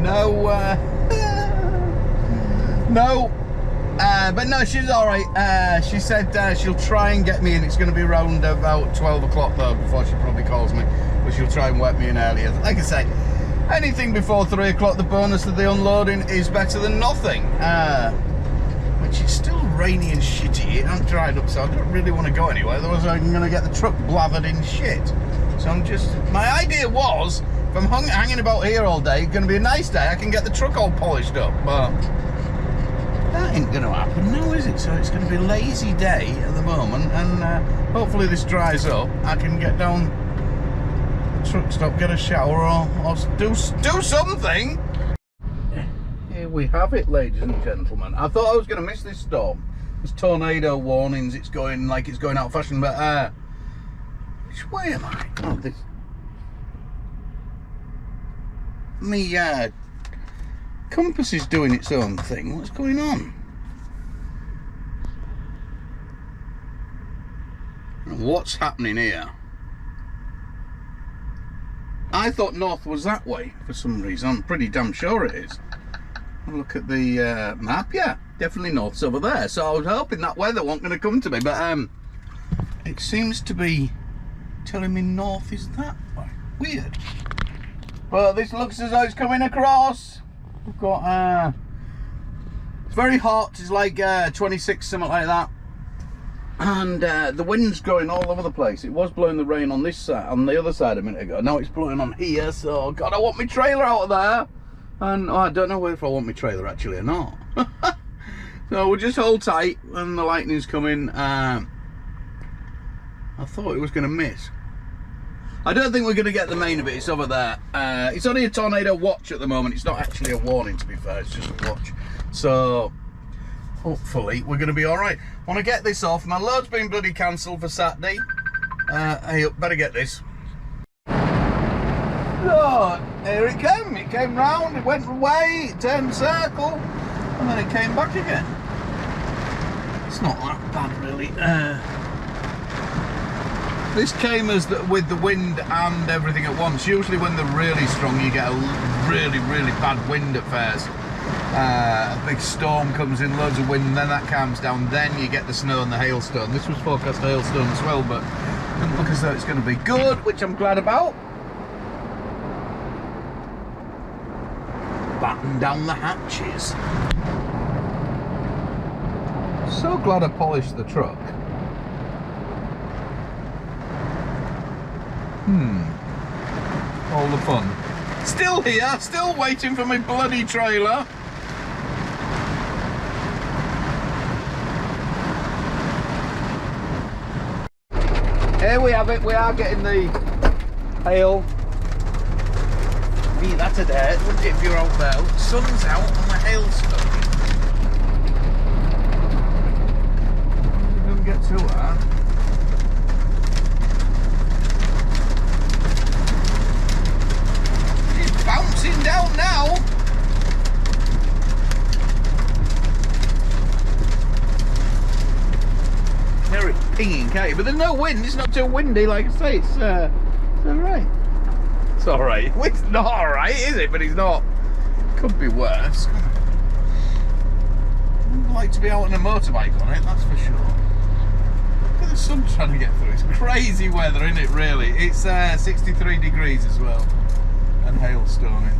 No. But no, she's all right. She said she'll try and get me in. It's going to be around about 12 o'clock though before she probably calls me. But she'll try and work me in earlier. Like I say, anything before 3 o'clock, the bonus of the unloading is better than nothing. Which is still rainy and shitty. It hasn't dried up, so I don't really want to go anywhere. Otherwise I'm going to get the truck blathered in shit. So I'm just... My idea was, if I'm hanging about here all day, it's going to be a nice day. I can get the truck all polished up, but... that ain't going to happen now, is it? So it's going to be a lazy day at the moment, and hopefully this dries up. I can get down the truck stop, get a shower, or do something. Here we have it, ladies and gentlemen. I thought I was going to miss this storm. There's tornado warnings. It's going like it's going out of fashion, but which way am I? Oh, this. Compass is doing its own thing. What's going on? What's happening here? I thought north was that way for some reason. I'm pretty damn sure it is. Look at the map. Yeah, definitely north's over there. So I was hoping that weather wasn't going to come to me, but it seems to be telling me north is that way. Weird. But this looks as though it's coming across. We've got, it's very hot, it's like 26, something like that. And the wind's going all over the place. It was blowing the rain on this side, on the other side a minute ago. Now it's blowing on here, so God, I want my trailer out of there. And I don't know if I want my trailer actually or not. So we'll just hold tight when the lightning's coming. I thought it was going to miss. I don't think we're going to get the main of it. It's over there. It's only a tornado watch at the moment. It's not actually a warning, to be fair. It's just a watch. So, hopefully, we're going to be all right. Want to get this off. My load's been bloody cancelled for Saturday. Hey, better get this. So, here it came. It came round. It went away. It turned circle. And then it came back again. It's not that bad, really. This came as with the wind and everything at once. Usually when they're really strong, you get a really, really bad wind at first. A big storm comes in, loads of wind, and then that calms down. Then you get the snow and the hailstone. This was forecast hailstone as well, but it doesn't look as though it's going to be good, which I'm glad about. Batten down the hatches. So glad I polished the truck. All the fun. Still here, still waiting for my bloody trailer. Here we have it, we are getting the hail. Gee, that's a day, wouldn't it, if you're out there? The sun's out and the hail's coming. Don't get too hard. Bouncing down now. Very pinging, can't you? But there's no wind. It's not too windy, like I say. It's all right. It's all right. Well, it's not all right, is it? But it's not. Could be worse. I'd like to be out on a motorbike on it. That's for sure. Look at the sun trying to get through. It's crazy weather, isn't it? Really. It's 63 degrees as well. And hailstoning.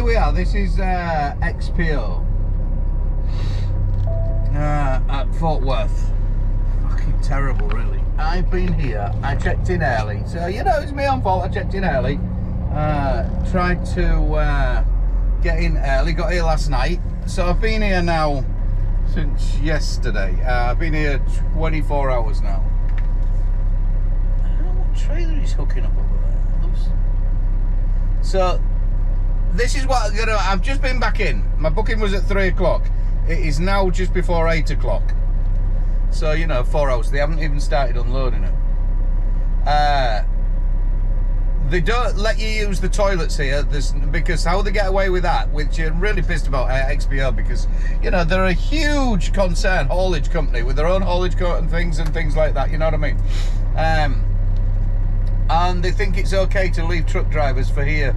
here we are. This is XPO at Fort Worth. Fucking terrible, really. I've been here. I checked in early, so you know it's my own fault. I checked in early. Tried to get in early. Got here last night, so I've been here now since yesterday. I've been here 24 hours now. I don't know what trailer he's hooking up over there. So this is what I'm gonna. I've just been back in. My booking was at 3 o'clock. It is now just before 8 o'clock. So you know, 4 hours. They haven't even started unloading it. They don't let you use the toilets here. Because how they get away with that, which you're really pissed about XPO, because you know they're a huge concern haulage company with their own haulage coat and things like that. You know what I mean? And they think it's okay to leave truck drivers for here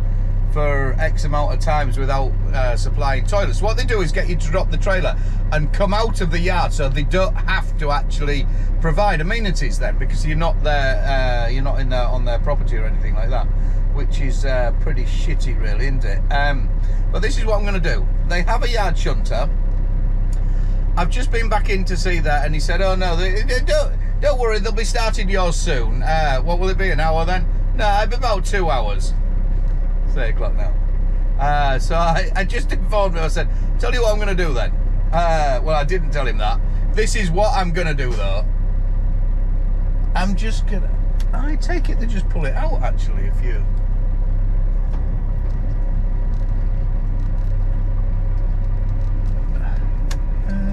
for X amount of times without supplying toilets. What they do is get you to drop the trailer and come out of the yard, so they don't have to actually provide amenities then, because you're not there, you're not in there on their property or anything like that, which is pretty shitty, really, isn't it? But this is what I'm going to do. They have a yard shunter. I've just been back in to see that, and he said, "Oh no, don't worry, they'll be starting yours soon." What will it be? An hour then? No, it'll be about 2 hours. 3 o'clock now. So I just informed him. I said, "Tell you what I'm going to do then." Well, I didn't tell him that. This is what I'm going to do though. I'm just going to... I take it they just pull it out actually if you...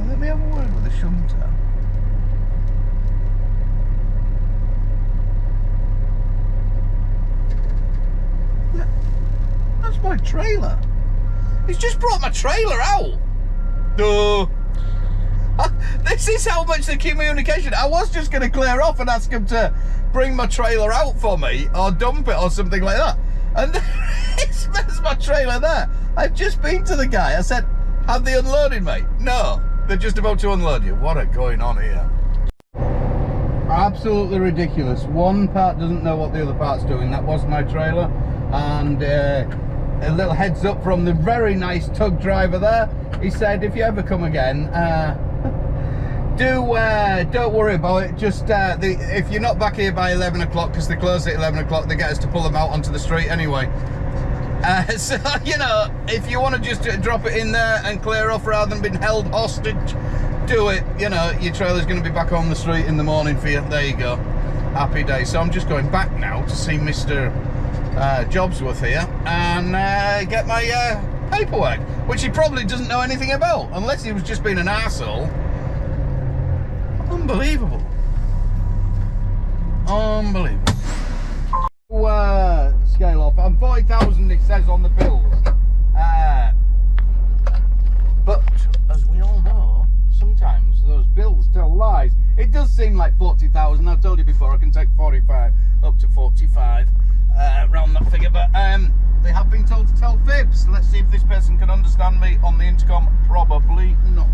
let me have a word with the shunter. That's my trailer. He's just brought my trailer out. Duh. This is how much the communication. I was just going to clear off and ask him to bring my trailer out for me or dump it or something like that. And there's my trailer there. I've just been to the guy. I said, "Have they unloaded me?" "No, they're just about to unload you." What is going on here? Absolutely ridiculous. One part doesn't know what the other part's doing. That was my trailer. And a little heads up from the very nice tug driver there. He said, "If you ever come again, don't worry about it. Just if you're not back here by 11 o'clock, because they close at 11 o'clock, they get us to pull them out onto the street anyway." So you know, if you want to just drop it in there and clear off rather than being held hostage, do it. You know, your trailer's going to be back on the street in the morning for you. There you go. Happy day. So I'm just going back now to see Mr. Jobsworth here and get my paperwork, which he probably doesn't know anything about, unless he was just being an arsehole. Unbelievable. Unbelievable. Scale off. I'm 40,000 it says on the bills. But as we all know, sometimes those bills tell lies. It does seem like 40,000. I've told you before I can take 45 up to 45 around that figure, but they have been told to tell fibs. Let's see if this person can understand me on the intercom. Probably not.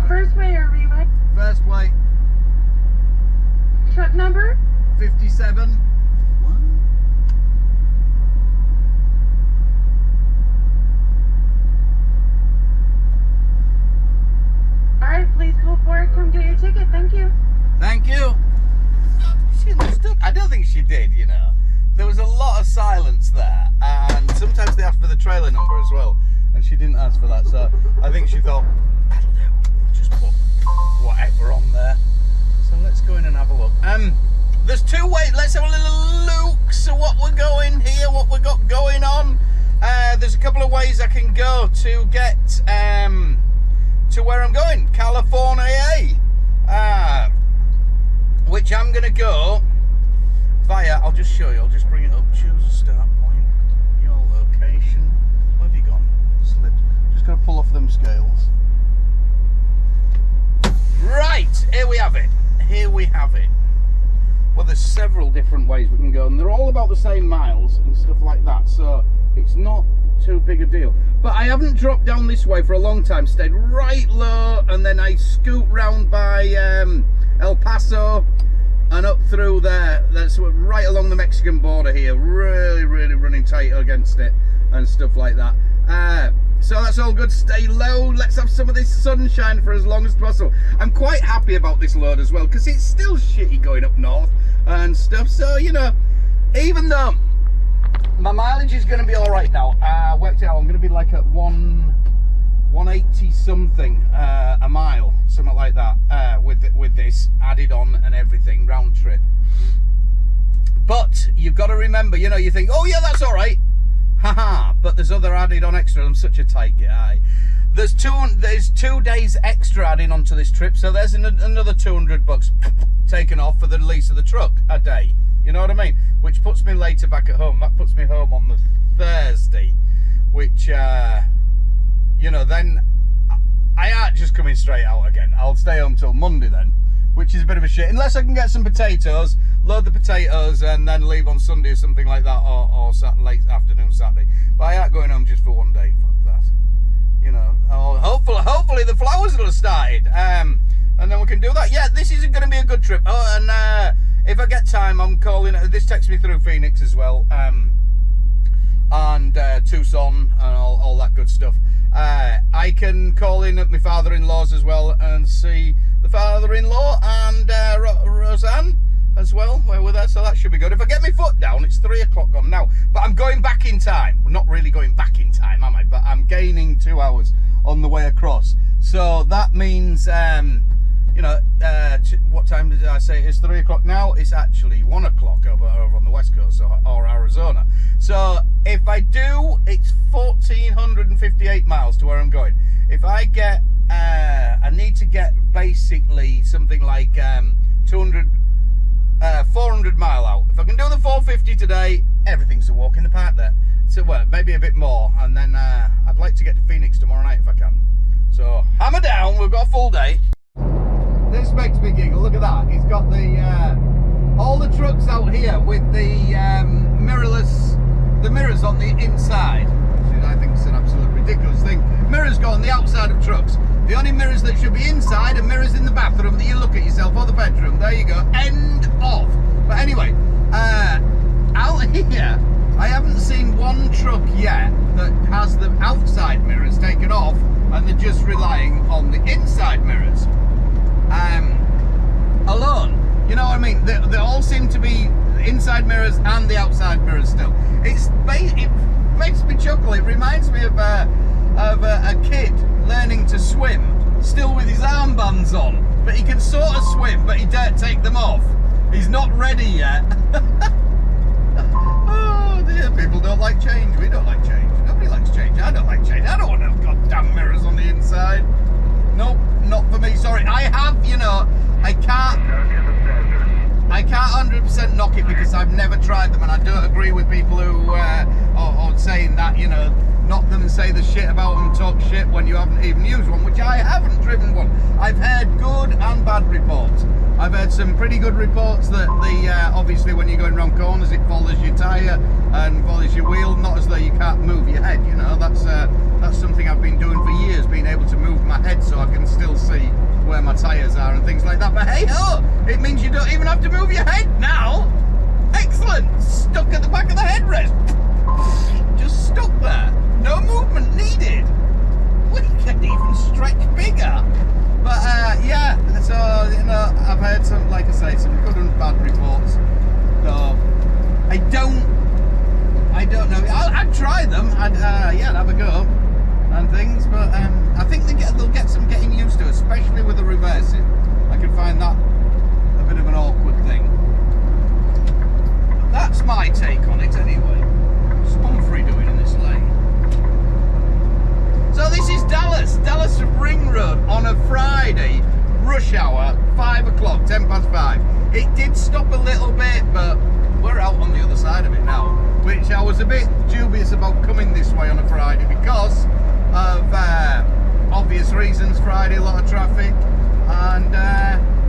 First way or reway? First way. Truck number? 57. What? Alright, please pull forward, come get your ticket, thank you. Thank you. She understood. I don't think she did, you know. There was a lot of silence there, and sometimes they ask for the trailer number as well, and she didn't ask for that, so I think she thought, that'll do, just put whatever on there. So let's go in and have a look. There's two ways. Let's have a little look. So what we're going here, what we got going on. There's a couple of ways I can go to get to where I'm going, California, which I'm gonna go via. I'll just show you. I'll just bring it up. Choose a start point. Your location. Where have you gone? Slipped. Just gotta pull off them scales. Right, here we have it. Here we have it. Well, there's several different ways we can go, and they're all about the same miles and stuff like that, so it's not too big a deal. But I haven't dropped down this way for a long time. Stayed right low, and then I scoot round by El Paso, and up through there. That's right along the Mexican border here. Really, really running tight against it and stuff like that. So that's all good. Stay low. Let's have some of this sunshine for as long as possible. I'm quite happy about this load as well because it's still shitty going up north and stuff. So, you know, even though my mileage is going to be all right now, worked out I'm going to be like at 180 something a mile, something like that, with this added on and everything, round trip. But you've got to remember, you know, you think, oh yeah, that's all right. Haha, but there's other added on extra. I'm such a tight guy. There's 2 days extra adding onto this trip, so there's another $200 taken off for the lease of the truck a day. You know what I mean? Which puts me later back at home. That puts me home on the Thursday, which you know, then I aren't just coming straight out again. I'll stay home till Monday then, which is a bit of a shit. Unless I can get some potatoes, load the potatoes, and then leave on Sunday or something like that, or late afternoon Saturday. But I ain't going home just for one day. Fuck that. You know. Hopefully the flowers will have started, and then we can do that. Yeah, this is going to be a good trip. Oh, and if I get time, I'm calling. This takes me through Phoenix as well, and Tucson and all that good stuff. I can call in at my father-in-law's as well and see the father-in-law and Roseanne as well. We're with her, so that should be good. If I get my foot down, it's 3 o'clock gone now, but I'm going back in time. We're not really going back in time, am I? But I'm gaining 2 hours on the way across. So that means, you know, what time did I say? It's 3 o'clock now. It's actually 1 o'clock over on the West Coast or Arizona. So if I do, it's 1,458 miles to where I'm going. If I get, I need to get basically something like 400 mile out. If I can do the 450 today, everything's a walk in the park there. So, well, maybe a bit more, and then I'd like to get to Phoenix tomorrow night if I can. So hammer down. We've got a full day. This makes me giggle. Look at that. He's got the all the trucks out here with the mirrors on the inside, which is, I think, is an absolute ridiculous thing. Mirrors go on the outside of trucks. The only mirrors that should be inside are mirrors in the bathroom that you look at yourself, or the bedroom. There you go. End of. But anyway, out here, I haven't seen one truck yet that has the outside mirrors taken off and they're just relying on the inside mirrors alone. You know what I mean? They all seem to be inside mirrors and the outside mirrors still. It makes me chuckle. It reminds me of a kid learning to swim, still with his armbands on, but he can sort of swim, but he daren't take them off. He's not ready yet. Oh dear, people don't like change. We don't like change. Nobody likes change. I don't like change. I don't want to have goddamn mirrors on the inside. Nope, not for me. Sorry, I have, you know, I can't 100% knock it because I've never tried them, and I don't agree with people who are saying that, you know, knock them and say the shit about them, talk shit when you haven't even used one, which I haven't driven one. I've heard good and bad reports. I've heard some pretty good reports that obviously when you're going around corners it follows your tyre and follows your wheel, not as though you can't move your head, you know. That's something I've been doing for years, being able to move my head so I can still see where my tyres are and things like that. But hey ho, it means you don't even have to move your head now. Excellent. Stuck at the back of the headrest. Just stuck there. No movement needed. We can even stretch bigger. But yeah, so, you know, I've heard some, like I say, some good and bad reports. So I don't know. I'd try them. I'd have a go and things. But I think they'll get some getting used to, especially with the reversing. I can find that a bit of an awkward thing. But that's my take on it anyway. What's Humphrey doing in this lane? So this is Dallas Ring Road on a Friday, rush hour, 5 o'clock, 10 past 5. It did stop a little bit, but we're out on the other side of it now, which I was a bit dubious about coming this way on a Friday because of obvious reasons. Friday, a lot of traffic, and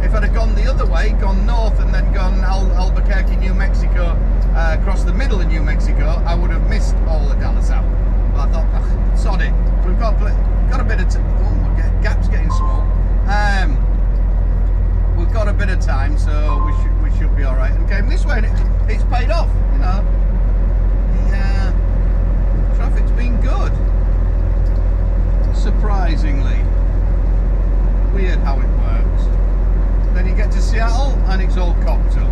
if I'd have gone the other way, gone north and then gone Albuquerque, New Mexico, across the middle of New Mexico, I would have missed all of Dallas out. But I thought, sod it, we've got a bit of gap's getting small. We've got a bit of time, so we should be all right, and came this way, and it's paid off. You know, the traffic's been good. Surprisingly, weird how it works. Then you get to Seattle, and it's all cocked up.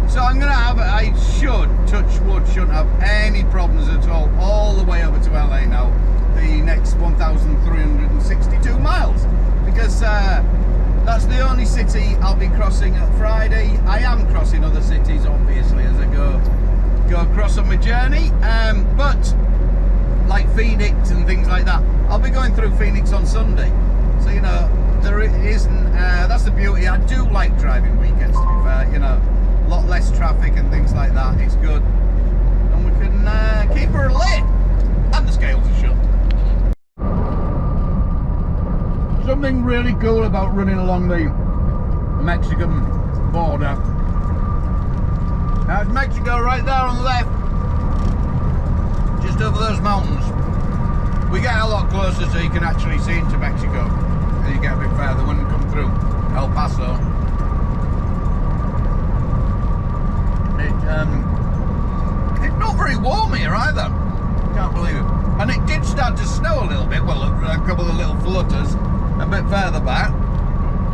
So I'm gonna have, I should, touch wood, shouldn't have any problems at all the way over to LA now, the next 1,362 miles, because that's the only city I'll be crossing at Friday. I am crossing other cities, obviously, as I go across on my journey, but like Phoenix and things like that, I'll be going through Phoenix on Sunday. So, you know, there isn't, that's the beauty. I do like driving weekends, to be fair, you know. A lot less traffic and things like that. It's good, and we can keep her lit, and the scales are shut. Something really cool about running along the Mexican border. Now it's Mexico right there on the left, just over those mountains. We get a lot closer, so you can actually see into Mexico, and you get a bit further when you come through El Paso. It's not very warm here either. Can't believe it. And it did start to snow a little bit. Well, a couple of little flutters a bit further back.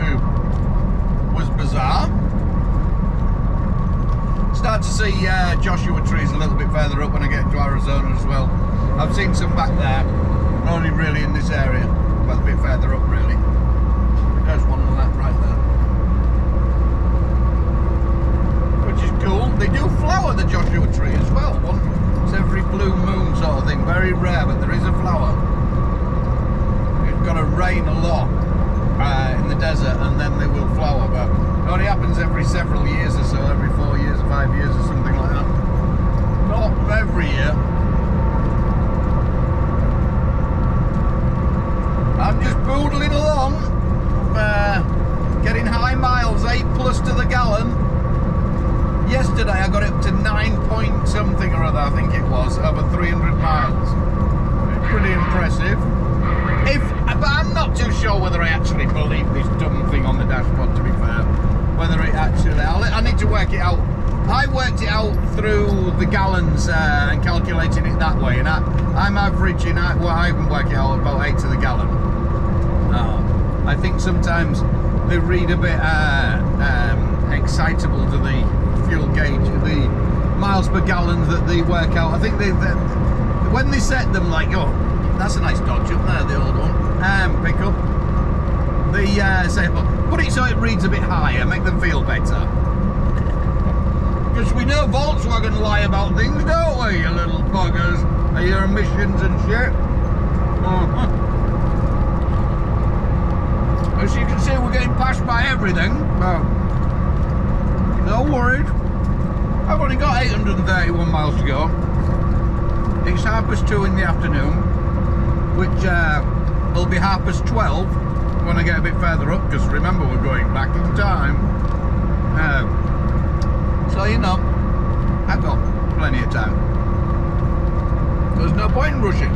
It was bizarre. Start to see Joshua trees a little bit further up when I get into Arizona as well. I've seen some back there, only really in this area, but a bit further up really. There's one on that right there. Which is cool. They do flower, the Joshua tree, as well. Once every blue moon sort of thing. Very rare, but there is a flower. It's got to rain a lot in the desert, and then they will flower. But it only happens every several years or so, every 4 years or 5 years or something like that. Not every year. I'm just boodling along, getting high miles, 8+ to the gallon. Yesterday I got it up to 9 point something or other, I think it was, over 300 miles. Pretty impressive. But I'm not too sure whether I actually believe this dumb thing on the dashboard, to be fair. Whether it actually, I need to work it out. I worked it out through the gallons and calculating it that way, and I'm averaging, well, I can work it out about 8 to the gallon. I think sometimes they read a bit excitable to the fuel gauge, the miles per gallon that they work out. I think when they set them, like, oh, that's a nice Dodge up there, the old one, pickup, they say, well, put it so it reads a bit higher, make them feel better. Because we know Volkswagen lie about things, don't we, you little buggers? Your emissions and shit. As you can see, we're getting passed by everything. No worries. I've only got 831 miles to go. It's 2:30 in the afternoon, which will be 12:30 when I get a bit further up, because remember, we're going back in time. So, you know, I've got plenty of time. There's no point in rushing.